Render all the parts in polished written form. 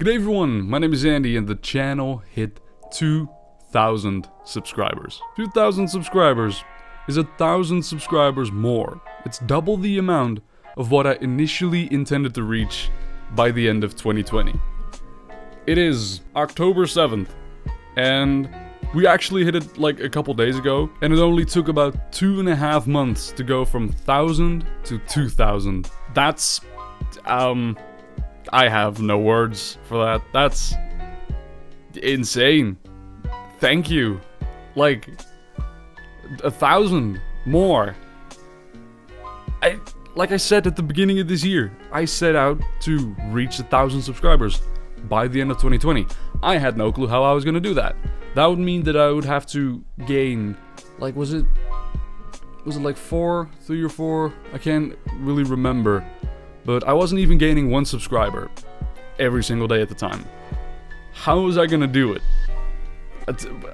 Good day everyone, my name is Andy and the channel hit 2,000 subscribers. 2,000 subscribers is 1,000 subscribers more. It's double the amount of what I initially intended to reach by the end of 2020. It is October 7th and we actually hit it like a couple days ago, and it only took about 2.5 months to go from 1,000 to 2,000. That's, I have no words for that. That's insane. Thank you. Like, 1,000 more. Like I said at the beginning of this year, I set out to reach 1,000 subscribers by the end of 2020. I had no clue how I was gonna do that. That would mean that I would have to gain, like, was it like 3 or 4? I can't really remember. But I wasn't even gaining 1 subscriber every single day at the time. How was I gonna do it?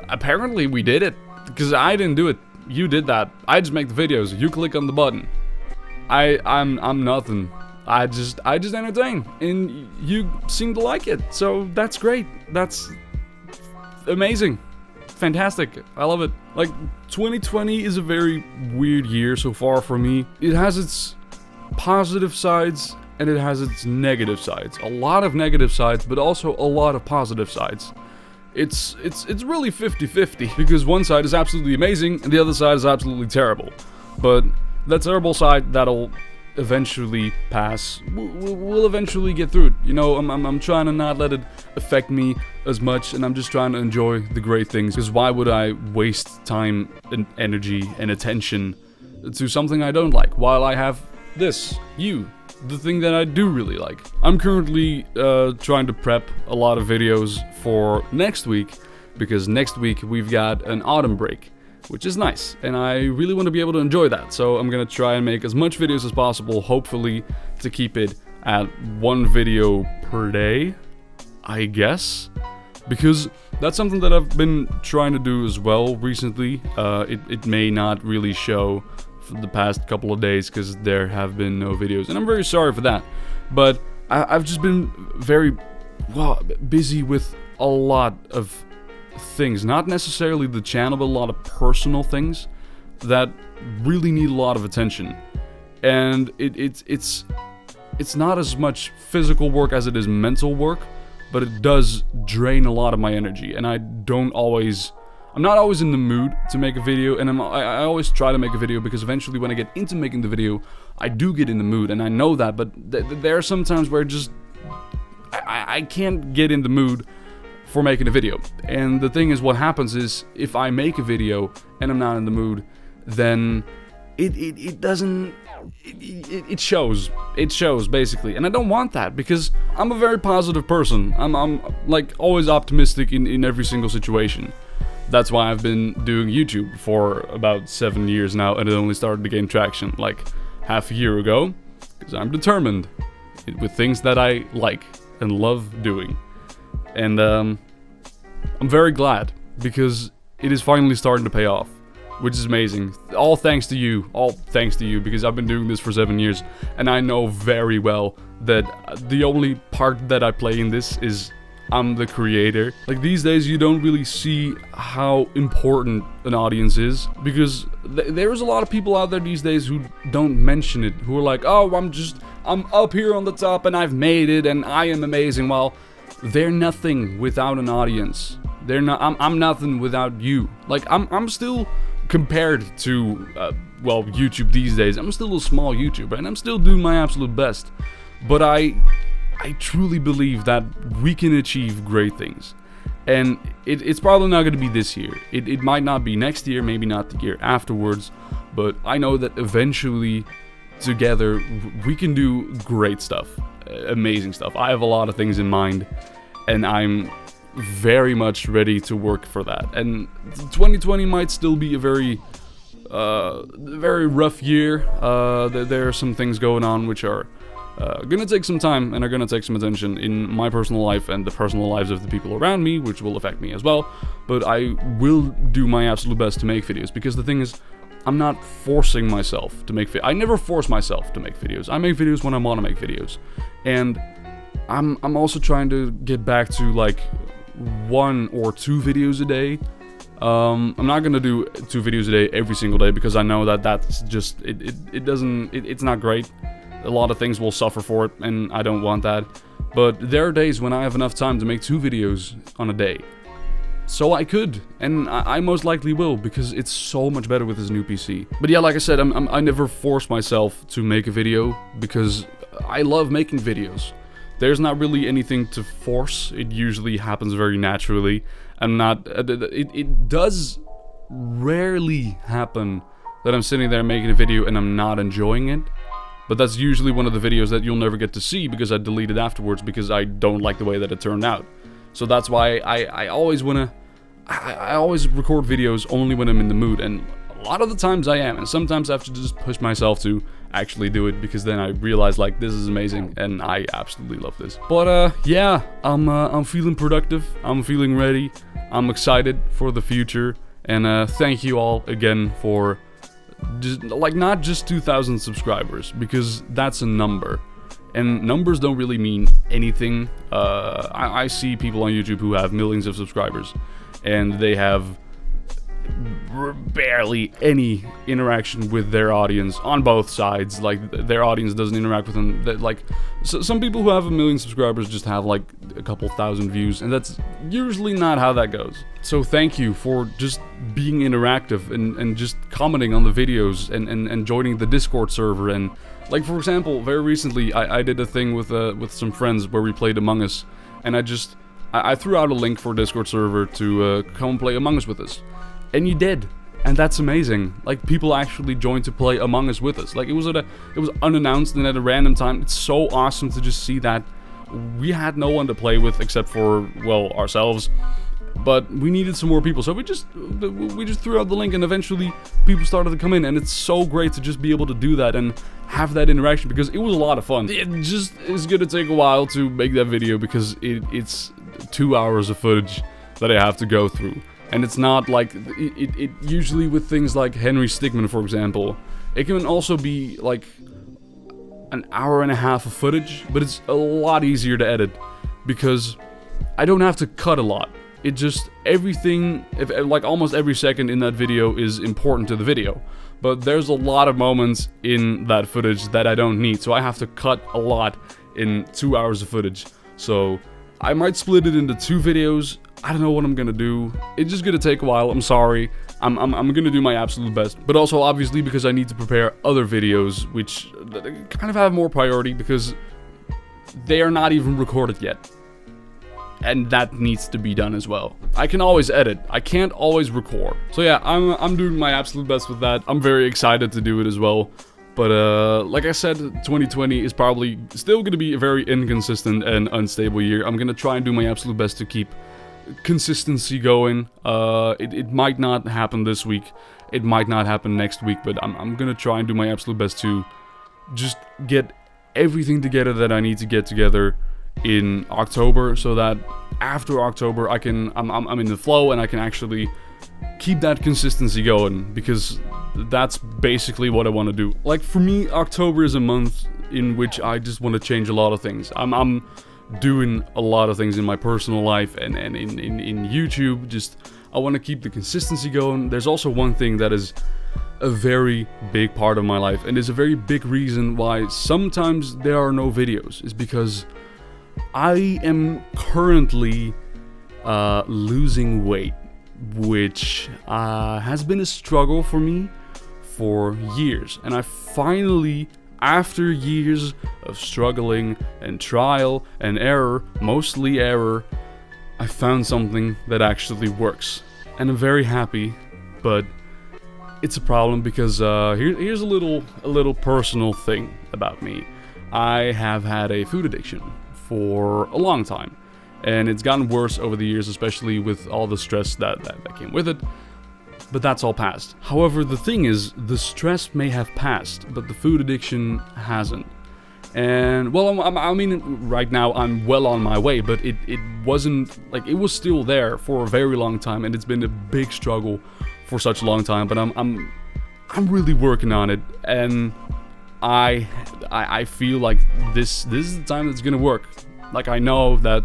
Apparently we did it, because I didn't do it. You did that. I just make the videos. You click on the button. I'm nothing. I just entertain, and you seem to like it. So that's great. That's amazing. Fantastic. I love it. Like, 2020 is a very weird year so far for me. It has its positive sides and it has its negative sides. A lot of negative sides, but also a lot of positive sides. It's really 50-50, because one side is absolutely amazing and the other side is absolutely terrible. But that terrible side, that'll eventually pass. We'll eventually get through it. You know, I'm trying to not let it affect me as much, and I'm just trying to enjoy the great things. Because why would I waste time and energy and attention to something I don't like, while I have this, the thing that I do really like. I'm currently trying to prep a lot of videos for next week, because next week we've got an autumn break, which is nice, and I really want to be able to enjoy that. So I'm gonna try and make as much videos as possible, hopefully to keep it at 1 video per day, I guess, because that's something that I've been trying to do as well recently. It may not really show for the past couple of days because there have been no videos, and I'm very sorry for that, but I've just been very busy with a lot of things, not necessarily the channel, but a lot of personal things that really need a lot of attention. And it's not as much physical work as it is mental work, but it does drain a lot of my energy, and I'm not always in the mood to make a video, and I always try to make a video because eventually when I get into making the video, I do get in the mood, and I know that, but there are some times where I can't get in the mood for making a video. And the thing is, what happens is, if I make a video and I'm not in the mood, then it shows basically, and I don't want that, because I'm a very positive person. I'm like always optimistic in every single situation. That's why I've been doing YouTube for about 7 years now, and it only started to gain traction like half a year ago, because I'm determined with things that I like and love doing. And I'm very glad, because it is finally starting to pay off, which is amazing. All thanks to you, because I've been doing this for 7 years, and I know very well that the only part that I play in this is I'm the creator. Like, these days you don't really see how important an audience is, because there's a lot of people out there these days who don't mention it, who are like, oh, I'm up here on the top and I've made it and I am amazing. Well, they're nothing without an audience. I'm nothing without you. Like, I'm still, compared to YouTube these days, I'm still a small YouTuber, and I'm still doing my absolute best. But I truly believe that we can achieve great things. And it's probably not going to be this year. It might not be next year, maybe not the year afterwards, but I know that eventually, together, we can do great stuff. Amazing stuff. I have a lot of things in mind, and I'm very much ready to work for that. And 2020 might still be a very rough year. There are some things going on which are gonna take some time and are gonna take some attention in my personal life and the personal lives of the people around me, which will affect me as well. But I will do my absolute best to make videos, because the thing is, I'm not forcing myself to make videos. I never force myself to make videos. I make videos when I want to make videos. And I'm also trying to get back to like 1 or 2 videos a day. I'm not gonna do 2 videos a day every single day because I know that that's just it's not great. A lot of things will suffer for it, and I don't want that. But there are days when I have enough time to make 2 videos on a day. So I could, and I most likely will, because it's so much better with this new PC. But yeah, like I said, I never force myself to make a video, because I love making videos. There's not really anything to force, it usually happens very naturally. It does rarely happen that I'm sitting there making a video and I'm not enjoying it. But that's usually one of the videos that you'll never get to see, because I delete it afterwards, because I don't like the way that it turned out. So that's why I always record videos only when I'm in the mood, and a lot of the times I am, and sometimes I have to just push myself to actually do it, because then I realize like this is amazing and I absolutely love this. But yeah, I'm feeling productive, I'm feeling ready, I'm excited for the future, and thank you all again for just, like, not just 2,000 subscribers, because that's a number. And numbers don't really mean anything. I see people on YouTube who have millions of subscribers, and they have barely any interaction with their audience on both sides. Like, their audience doesn't interact with them. Like, some people who have 1 million subscribers just have like a couple thousand views, and that's usually not how that goes. So thank you for just being interactive and just commenting on the videos and joining the Discord server. And like, for example, very recently I did a thing with some friends where we played Among Us, and I threw out a link for a Discord server to come play Among Us with us. And you did, and that's amazing. Like, people actually joined to play Among Us with us. Like, it was unannounced and at a random time. It's so awesome to just see that. We had no one to play with except for, well, ourselves. But we needed some more people, so we just threw out the link, and eventually people started to come in, and it's so great to just be able to do that and have that interaction, because it was a lot of fun. It just is gonna take a while to make that video, because it's 2 hours of footage that I have to go through. And it's not like, it usually with things like Henry Stigman, for example, it can also be like an hour and a half of footage, but it's a lot easier to edit, because I don't have to cut a lot. It just, everything, like almost every second in that video is important to the video. But there's a lot of moments in that footage that I don't need, so I have to cut a lot in 2 hours of footage. So I might split it into 2 videos. I don't know what I'm gonna do. It's just gonna take a while. I'm sorry. I'm gonna do my absolute best. But also, obviously, because I need to prepare other videos, which kind of have more priority, because they are not even recorded yet. And that needs to be done as well. I can always edit. I can't always record. So yeah, I'm doing my absolute best with that. I'm very excited to do it as well. But like I said, 2020 is probably still gonna be a very inconsistent and unstable year. I'm gonna try and do my absolute best to keep consistency going. It might not happen this week, it might not happen next week, but I'm gonna try and do my absolute best to just get everything together that I need to get together in October, so that after October I'm in the flow and I can actually keep that consistency going, because that's basically what I want to do. Like, for me, October is a month in which I just want to change a lot of things. I'm doing a lot of things in my personal life and in YouTube. Just, I want to keep the consistency going. There's also one thing that is a very big part of my life, and is a very big reason why sometimes there are no videos, is because I am currently losing weight, which has been a struggle for me for years. And I finally, after years of struggling and trial and error, mostly error, I found something that actually works. And I'm very happy, but it's a problem, because here's a little personal thing about me. I have had a food addiction for a long time, and it's gotten worse over the years, especially with all the stress that came with it. But that's all past. However, the thing is, the stress may have passed, but the food addiction hasn't. And, well, I mean, right now I'm well on my way, but it wasn't, like, it was still there for a very long time, and it's been a big struggle for such a long time. But I'm really working on it, and I feel like this is the time that's gonna work. Like, I know that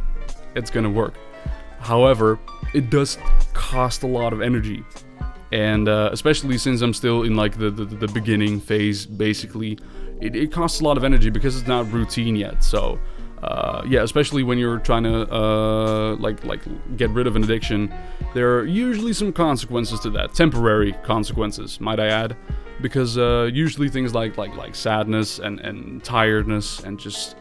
it's gonna work. However, it does cost a lot of energy. And especially since I'm still in like the beginning phase, basically, it costs a lot of energy because it's not routine yet. So yeah, especially when you're trying to like get rid of an addiction, there are usually some consequences to that, temporary consequences, might I add, because usually things like sadness and tiredness and just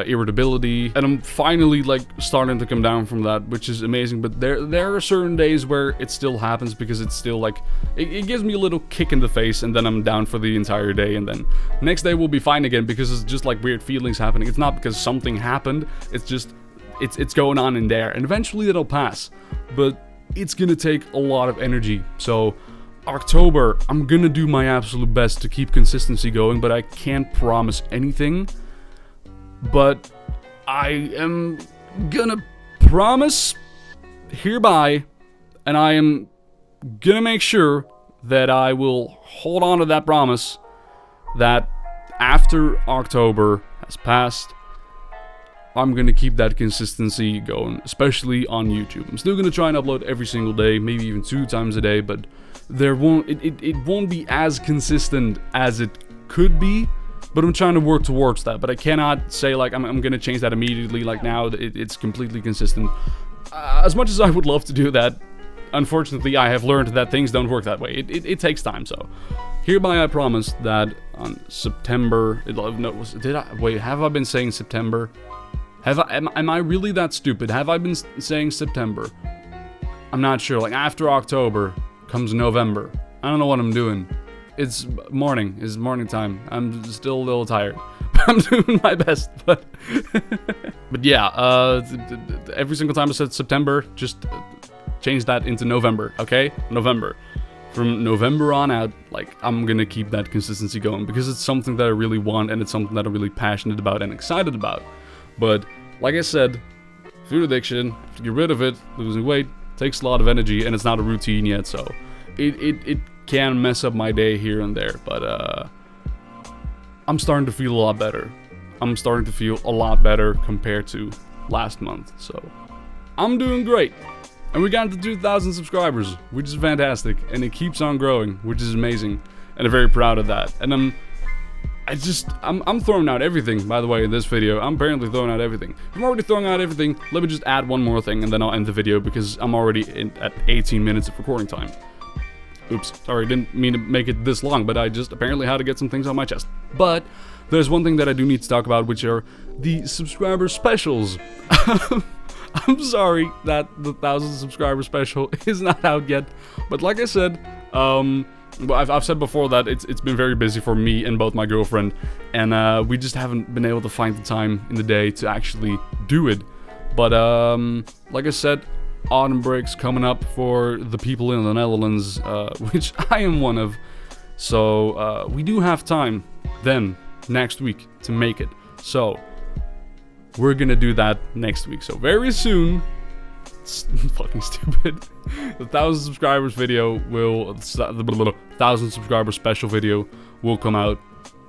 irritability, and I'm finally like starting to come down from that, which is amazing. But there are certain days where it still happens, because it's still like it gives me a little kick in the face, and then I'm down for the entire day, and then next day we'll be fine again, because it's just like weird feelings happening. It's not because something happened, it's just it's going on in there, and eventually it'll pass, but it's gonna take a lot of energy. So October, I'm gonna do my absolute best to keep consistency going, but I can't promise anything. But I am gonna promise hereby, and I am gonna make sure that I will hold on to that promise, that after October has passed, I'm gonna keep that consistency going, especially on YouTube. I'm still gonna try and upload every single day, maybe even 2 times a day, but it won't be as consistent as it could be. But I'm trying to work towards that. But I cannot say like I'm gonna change that immediately. Like now it's completely consistent. As much as I would love to do that, unfortunately I have learned that things don't work that way. It takes time. So hereby I promise that on September. Have I been saying September? Am I really that stupid? Have I been saying September? I'm not sure. Like after October comes November. I don't know what I'm doing. It's morning. It's morning time. I'm still a little tired. I'm doing my best, but yeah. Every single time I said September, just change that into November. Okay, November. From November on out, like I'm gonna keep that consistency going, because it's something that I really want, and it's something that I'm really passionate about and excited about. But like I said, food addiction, to get rid of it, losing weight, takes a lot of energy, and it's not a routine yet, so it can mess up my day here and there, but I'm starting to feel a lot better. I'm starting to feel a lot better compared to last month, so I'm doing great. And we got to 2,000 subscribers, which is fantastic, and it keeps on growing, which is amazing, and I'm very proud of that. And I'm throwing out everything, by the way, in this video. I'm apparently throwing out everything. If I'm already throwing out everything, let me just add one more thing, and then I'll end the video, because I'm already at 18 minutes of recording time. Oops, sorry, didn't mean to make it this long, but I just apparently had to get some things on my chest. But there's one thing that I do need to talk about, which are the subscriber specials. I'm sorry that the 1,000 subscriber special is not out yet, but like I said, I've said before that it's been very busy for me and both my girlfriend, and we just haven't been able to find the time in the day to actually do it. But like I said, autumn breaks coming up for the people in the Netherlands, which I am one of. So we do have time then next week to make it. So we're gonna do that next week. So very soon, it's fucking stupid. The 1,000 subscribers video will, the 1,000 subscriber special video will come out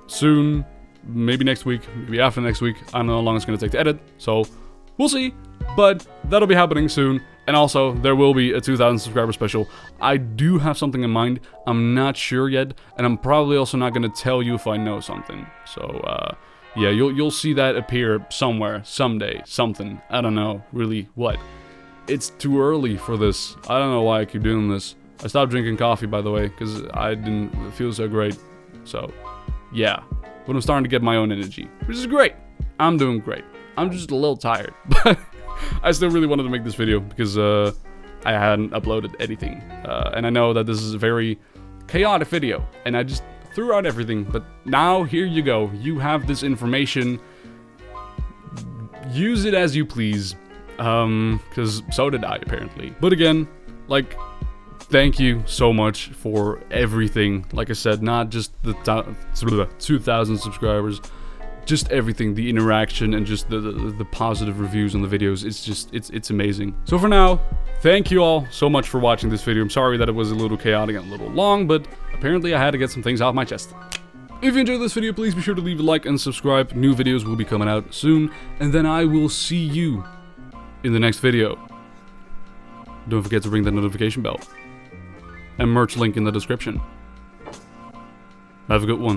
soon. Maybe next week, maybe after next week. I don't know how long it's gonna take to edit. So we'll see. But that'll be happening soon. And also, there will be a 2,000 subscriber special. I do have something in mind. I'm not sure yet, and I'm probably also not gonna tell you if I know something. So, yeah, you'll see that appear somewhere, someday, something. I don't know, really, what. It's too early for this. I don't know why I keep doing this. I stopped drinking coffee, by the way, because I didn't feel so great. So, yeah. But I'm starting to get my own energy, which is great. I'm doing great. I'm just a little tired, but I still really wanted to make this video because I hadn't uploaded anything. And I know that this is a very chaotic video, and I just threw out everything. But now, here you go. You have this information. Use it as you please. Because so did I, apparently. But again, like, thank you so much for everything. Like I said, not just the 2,000 subscribers, just everything, the interaction and just the positive reviews on the videos. It's just, it's amazing. So for now, thank you all so much for watching this video. I'm sorry that it was a little chaotic and a little long, but apparently I had to get some things off my chest. If you enjoyed this video, please be sure to leave a like and subscribe. New videos will be coming out soon, and then I will see you in the next video. Don't forget to ring that notification bell. And merch link in the description. Have a good one.